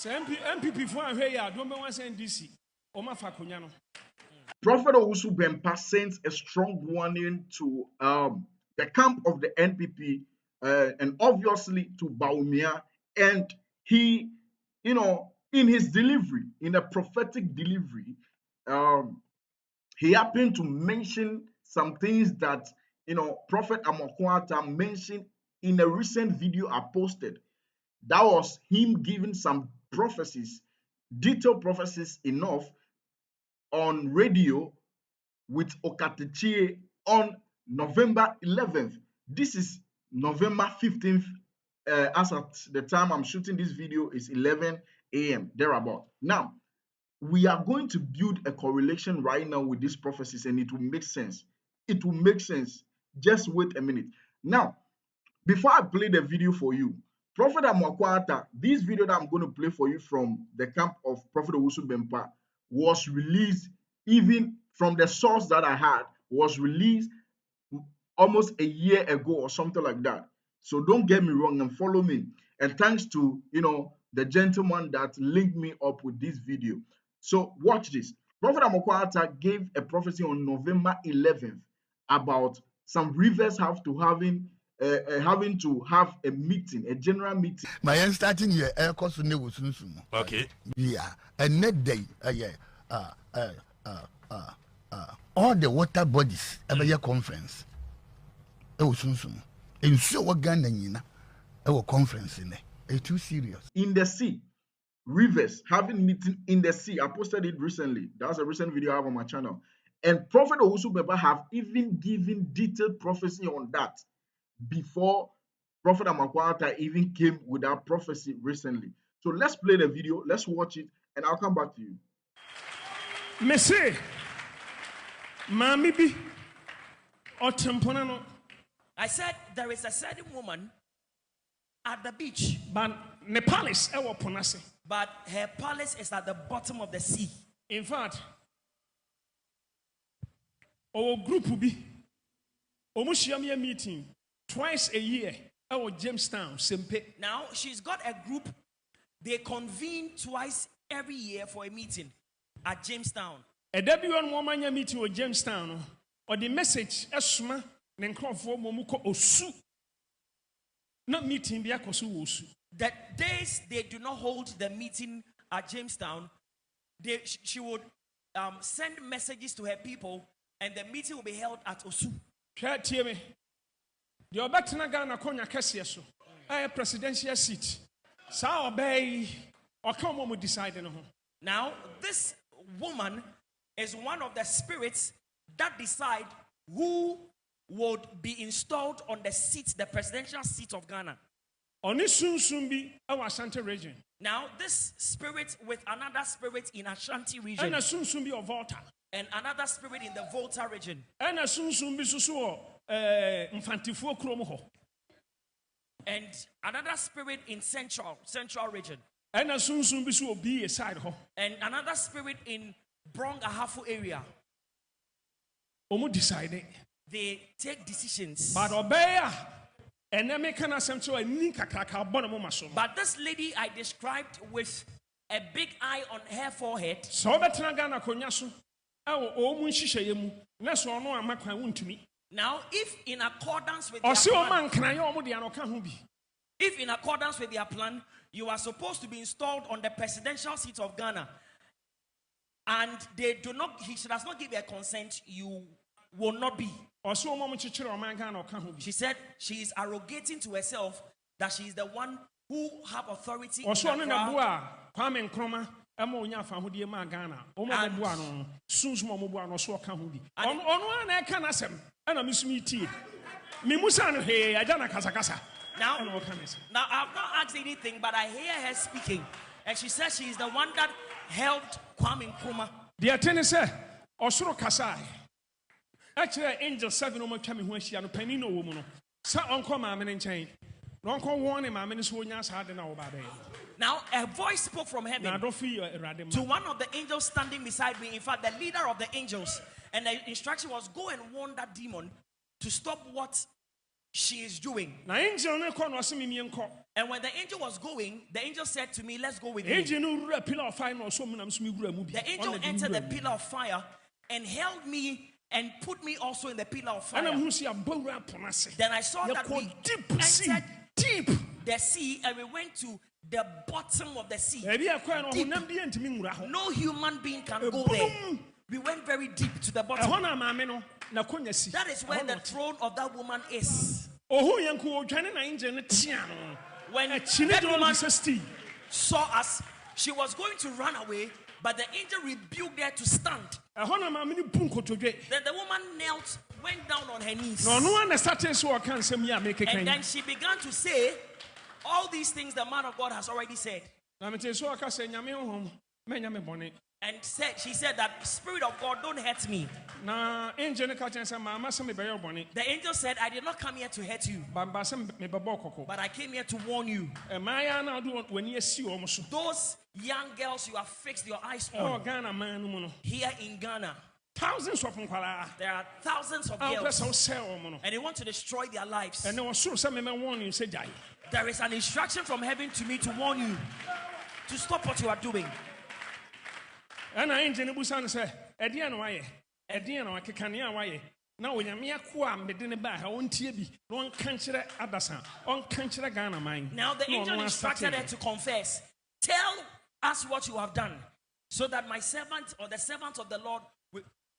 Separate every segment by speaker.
Speaker 1: MPP for here, don't want to DC. Oma Fakunyano.
Speaker 2: Prophet Owusu Bempah sends a strong warning to the camp of the NPP and obviously to Bawumia. And he, in his delivery, in a prophetic delivery, he happened to mention some things that, Prophet Amoako mentioned in a recent video I posted. That was him giving some prophecies, detailed prophecies enough on radio with Okatechie on November 11th. This is November 15th. As at the time I'm shooting this video is 11 a.m. thereabout. Now, we are going to build a correlation right now with these prophecies and it will make sense. It will make sense. Just wait a minute. Now, before I play the video for you, Prophet Amoako, this video that I'm going to play for you from the camp of Prophet Owusu Bempah was released, even from the source that I had, was released almost a year ago or something like that. So don't get me wrong and follow me. And thanks to, the gentleman that linked me up with this video. So watch this. Prophet Amoako gave a prophecy on November 11th about some rivers having to have a meeting, a general meeting.
Speaker 3: My starting here, okay. Yeah, and net day, all the water bodies ever your conference. In so what Ghana, our conference in there. It's too serious.
Speaker 2: In the sea, rivers having meeting in the sea. I posted it recently. That's a recent video I have on my channel. And Prophet Owusu Bempah have even given detailed prophecy on that before Prophet Amoako even came with that prophecy recently. So let's play the video, let's watch it, and I'll come back to you.
Speaker 1: Messi, Mami bi, Otemponano.
Speaker 4: I said there is a certain woman at the beach,
Speaker 1: but the palace ewo ponase.
Speaker 4: But her palace is at the bottom of the sea.
Speaker 1: In fact, our group will be almost meeting twice a year. Our Jamestown, Sempe.
Speaker 4: Now she's got a group. They convene twice every year for a meeting at Jamestown.
Speaker 1: A W1 woman meeting with Jamestown, or the message Esma Nenkrof Momuko Osu. Not meeting the Osu.
Speaker 4: That days they do not hold the meeting at Jamestown, she would send messages to her people, and the meeting will be held at Osu.
Speaker 1: The Obatana Ghana Konya Kessiaso, a presidential seat. Sa obey or come on with deciding.
Speaker 4: Now, this woman is one of the spirits that decide who would be installed on the seat, the presidential seat of Ghana.
Speaker 1: Oni Sunsumbi, our Ashanti region.
Speaker 4: Now, this spirit with another spirit in Ashanti region.
Speaker 1: And a Sunsumbi of Volta.
Speaker 4: And another spirit in the Volta region.
Speaker 1: And a Sunsumbi Susuo, Infantifo Kromoho.
Speaker 4: And another spirit in central region.
Speaker 1: And a Sunsumbi will be a side ho.
Speaker 4: And another spirit in Brong Ahafu area.
Speaker 1: Omo decided.
Speaker 4: They take decisions.
Speaker 1: But obey. But
Speaker 4: this lady I described with a big eye on her forehead. Now, if in accordance with their plan, you are supposed to be installed on the presidential seat of Ghana, and he does not give a consent, you will not be. She said she is arrogating to herself that she is the one who have authority in the crowd. Now I've not asked anything, but I hear her speaking, and she says she is the one that helped Kwame Nkrumah.
Speaker 1: The attorney said, Osoro Kasai. Actually, angel 7 woman coming when she had a penny no woman. So uncle mamma in chain. Uncle warning mamma is who has had an hour by day.
Speaker 4: Now, a voice spoke from heaven to one of the angels standing beside me. In fact, the leader of the angels. And the instruction was, go and warn that demon to stop what she is doing.
Speaker 1: Na angel ne kɔ no ɔse me mienko.
Speaker 4: And when the angel was going, the angel said to me, let's go with me.
Speaker 1: Angel no wura pillar of fire no ɔso mu nam so me wura mu bi.
Speaker 4: The angel entered the pillar of fire and held me and put me also in the pillar of fire.
Speaker 1: Ana hu si abawura pon ase.
Speaker 4: Then I saw that we
Speaker 1: deep sea, deep
Speaker 4: the sea, and we went to the bottom of the sea.
Speaker 1: Deep.
Speaker 4: No human being can go there. We went very deep to the bottom. That is where the throne of that woman is. When that woman saw us, she was going to run away, but the angel rebuked her to stand. Then the woman knelt, went down on her knees. And then she began to say all these things the man of God has already said. And she said that, Spirit of God, don't hurt me. The angel said, I did not come here to hurt you, but I came here to warn you. Those young girls you have fixed your eyes on here in Ghana,
Speaker 1: thousands of them.
Speaker 4: There are thousands of girls, and they want to destroy their lives. There is an instruction from heaven to me to warn you to stop what you are doing.
Speaker 1: And I ain't busan say, Ediana waye, Ediana Kikania waye. Now when you medine ba, I won't be one country Adasan, on country Ghana mine.
Speaker 4: Now the angel instructed her to confess. Tell us what you have done, so that my servant or the servant of the Lord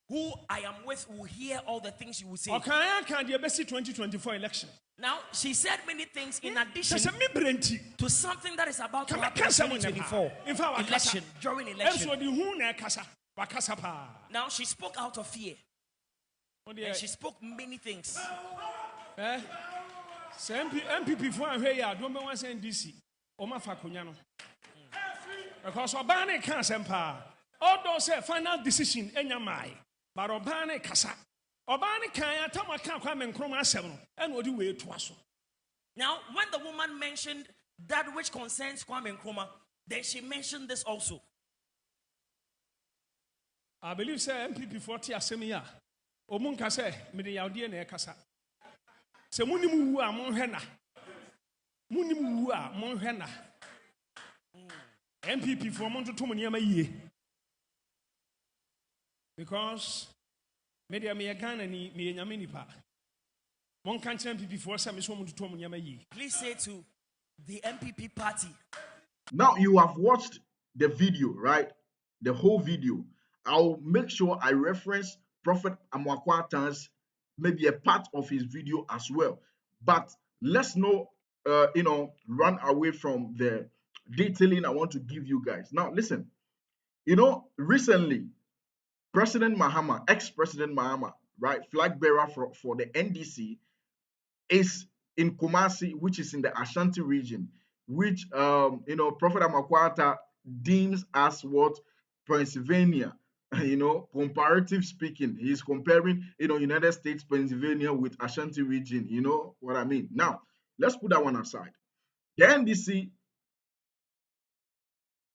Speaker 4: who I am with will hear all the things you will say.
Speaker 1: Okay, I can't be 2024 election.
Speaker 4: Now, she said many things in addition to something that is about to happen in 2024 election, during election. Now, she spoke out of fear. And she spoke many things.
Speaker 1: MPP for here, don't be one saying DC. Oma Fakunyano. Because Obane can't sempa. All those say final decision in your mind. But Obane Kasa. Obani kaya tamaka kwa menkroma asem and odi we toaso.
Speaker 4: Now, when the woman mentioned that which concerns Kwame Nkrumah, then she mentioned this also.
Speaker 1: I believe say MPP 40 asemia. Omunka say me de yawde na ekasa. Se munimu wu a monhwe na. Munimu wu a monhwe na. MPP for montoto mo niam yie. Because media me Ghana ni me nyame nipa. Mon kan chen MPP for say me so mo tutu mo nyama yi.
Speaker 4: Please say to the MPP party.
Speaker 2: Now you have watched the video, right? The whole video. I'll make sure I reference Prophet Amoako, maybe a part of his video as well. But let's not run away from the detailing I want to give you guys. Now listen, recently President Mahama, ex-President Mahama, right, flag bearer for the NDC, is in Kumasi, which is in the Ashanti region, which Prophet Amoako deems as what Pennsylvania. Comparative speaking, he's comparing United States, Pennsylvania with Ashanti region. You know what I mean? Now let's put that one aside. The NDC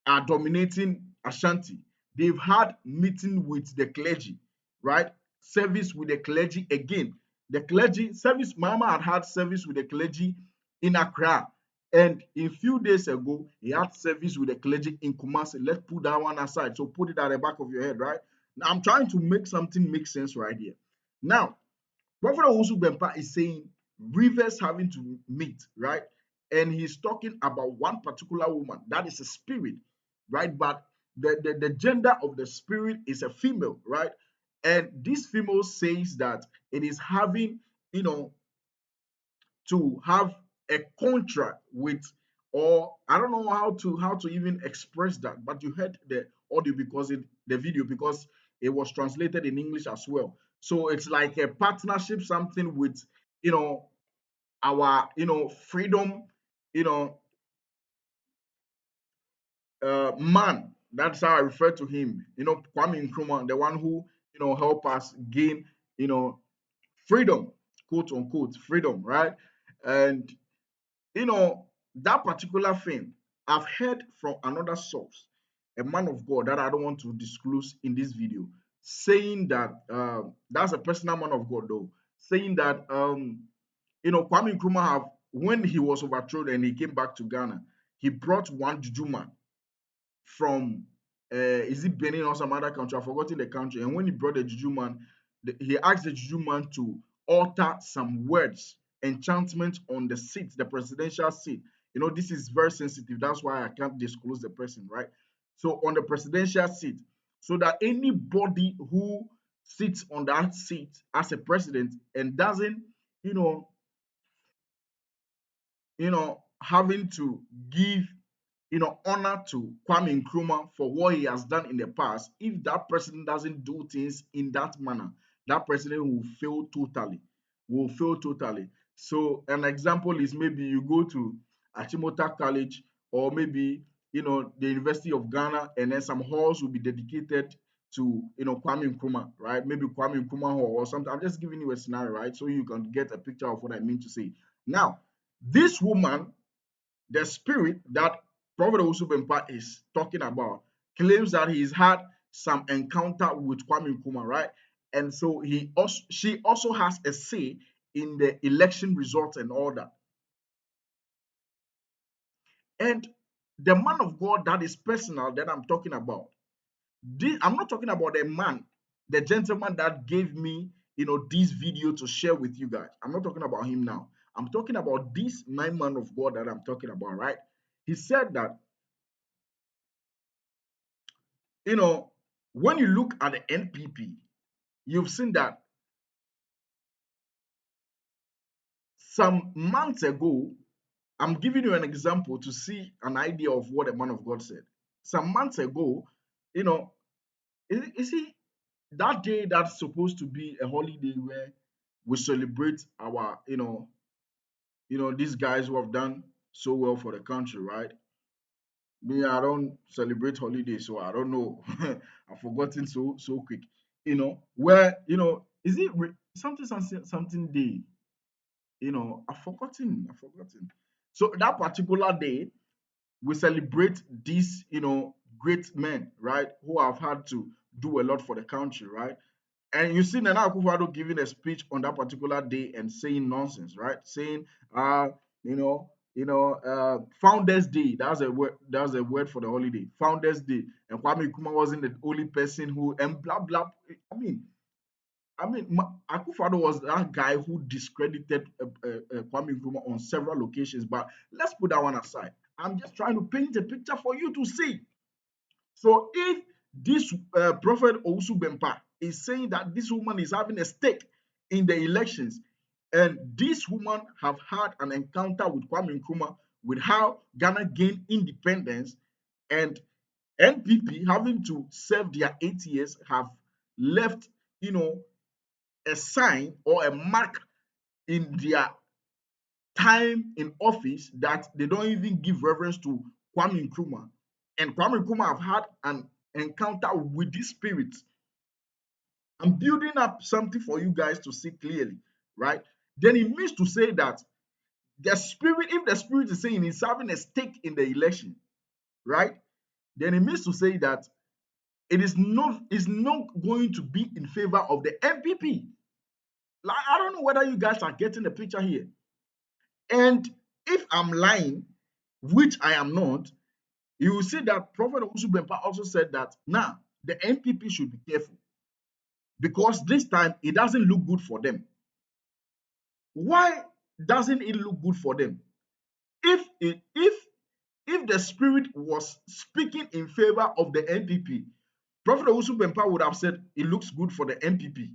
Speaker 2: are dominating Ashanti. They've had meeting with the clergy, right? Service with the clergy again. The clergy service, Mama had service with the clergy in Accra. And a few days ago, he had service with the clergy in Kumasi. Let's put that one aside. So put it at the back of your head, right? Now, I'm trying to make something make sense right here. Now, Prophet Owusu Bempah is saying rivers having to meet, right? And he's talking about one particular woman. That is a spirit, right? But the gender of the spirit is a female, right? And this female says that it is having, to have a contract with, or I don't know how to even express that, but you heard the audio because the video, because it was translated in English as well. So it's like a partnership, something with, our, freedom, man. That's how I refer to him. Kwame Nkrumah, the one who, help us gain, freedom, quote unquote, freedom, right? And, that particular thing, I've heard from another source, a man of God that I don't want to disclose in this video, saying that, that's a personal man of God though, saying that, Kwame Nkrumah when he was overthrown and he came back to Ghana, he brought one juju man from is it Benin or some other country? I've forgotten the country. And when he brought the juju man, he asked the juju man to alter some words, enchantment on the seat, the presidential seat. This is very sensitive. That's why I can't disclose the person, right? So on the presidential seat, so that anybody who sits on that seat as a president and doesn't, you know, having to give honor to Kwame Nkrumah for what he has done in the past. If that president doesn't do things in that manner, that president will fail totally. So an example is maybe you go to Achimota College or maybe the University of Ghana, and then some halls will be dedicated to Kwame Nkrumah, right? Maybe Kwame Nkrumah Hall or something. I'm just giving you a scenario, right? So you can get a picture of what I mean to say. Now, this woman, the spirit that Prophet Owusu Bempah is talking about, claims that he's had some encounter with Kwame Nkrumah, right? And so she also has a say in the election results and all that. And the man of God that is personal that I'm talking about, I'm not talking about the man, the gentleman that gave me, this video to share with you guys. I'm not talking about him now. I'm talking about this my man of God that I'm talking about, right? He said that, when you look at the NPP, you've seen that some months ago, I'm giving you an example to see an idea of what a man of God said. Some months ago, you see, that day that's supposed to be a holiday where we celebrate our, these guys who have done so well for the country, right? Me, I don't celebrate holidays, so I don't know. I've forgotten so quick. Where is it something day? I've forgotten. So that particular day, we celebrate these great men, right, who have had to do a lot for the country, right? And you see Nana Akufo-Addo giving a speech on that particular day and saying nonsense, right? Saying, Founders Day. That's a word. That's a word for the holiday. Founders Day. And Kwame Nkrumah wasn't the only person who and blah blah. Akufo-Addo was that guy who discredited Kwame Nkrumah on several occasions. But let's put that one aside. I'm just trying to paint a picture for you to see. So if this Prophet Owusu Bempah is saying that this woman is having a stake in the elections, and this woman have had an encounter with Kwame Nkrumah with how Ghana gained independence, and NPP having to serve their 8 years have left, a sign or a mark in their time in office that they don't even give reverence to Kwame Nkrumah. And Kwame Nkrumah have had an encounter with this spirit. I'm building up something for you guys to see clearly, right? Then it means to say that the spirit, if the spirit is saying he's having a stake in the election, right? Then it means to say that it is not going to be in favor of the NPP. Like, I don't know whether you guys are getting the picture here. And if I'm lying, which I am not, you will see that Prophet Owusu Bempah also said that now the NPP should be careful because this time it doesn't look good for them. Why doesn't it look good for them? If the spirit was speaking in favor of the NPP, Prophet Owusu Bempah would have said it looks good for the NPP.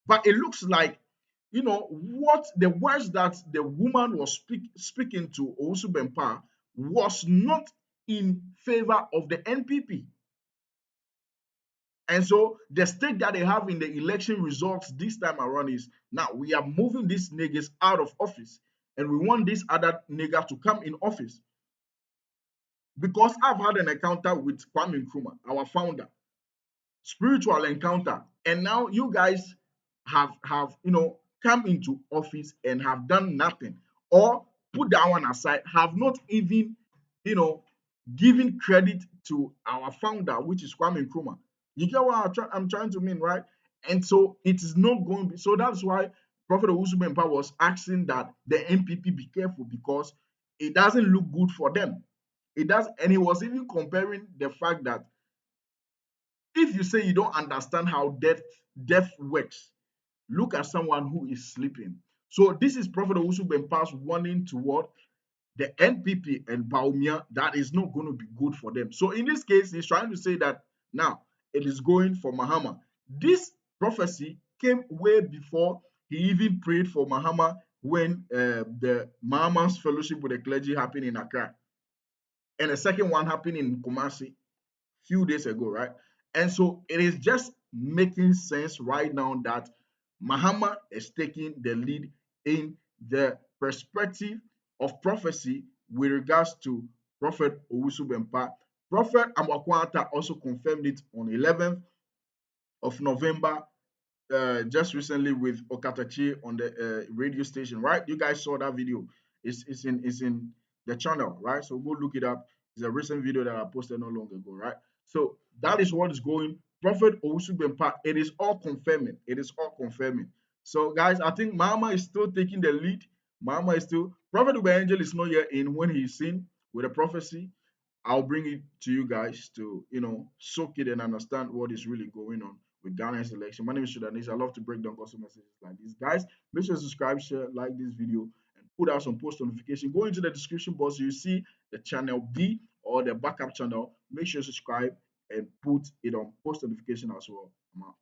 Speaker 2: But it looks like, what the words that the woman was speaking to Owusu Bempah was not in favor of the NPP. And so the stake that they have in the election results this time around is, now we are moving these niggas out of office and we want this other nigger to come in office. Because I've had an encounter with Kwame Nkrumah, our founder, spiritual encounter, and now you guys have come into office and have done nothing, or put that one aside, have not even given credit to our founder, which is Kwame Nkrumah. You get what I'm trying to mean, right? And so it is not going to be. So that's why Prophet Owusu Bempah was asking that the NPP be careful because it doesn't look good for them. It does, and he was even comparing the fact that if you say you don't understand how death works, look at someone who is sleeping. So this is Prophet Owusu Bempah's warning toward the NPP and Bawumia that is not going to be good for them. So in this case, he's trying to say that now it is going for Mahama. This prophecy came way before he even prayed for Mahama when the Mahama's fellowship with the clergy happened in Accra. And the second one happened in Kumasi few days ago, right? And so it is just making sense right now that Mahama is taking the lead in the perspective of prophecy with regards to Prophet Owusu Bempah. Prophet Amoako also confirmed it on 11th of November, just recently with Okatachi on the radio station, right? You guys saw that video. It's in the channel, right? So go look it up. It's a recent video that I posted not long ago, right? So that is what is going. Prophet Owusu Bempah, it is all confirming. It is all confirming. So guys, I think Mama is still taking the lead. Mama is still Prophet Angel is not yet in when he's seen with a prophecy. I'll bring it to you guys to, soak it and understand what is really going on with Ghana's election. My name is Shudanis. I love to break down gospel messages like this. Guys, make sure to subscribe, share, like this video, and put out some post notification. Go into the description box. You see the channel B or the backup channel. Make sure to subscribe and put it on post notification as well. I'm out.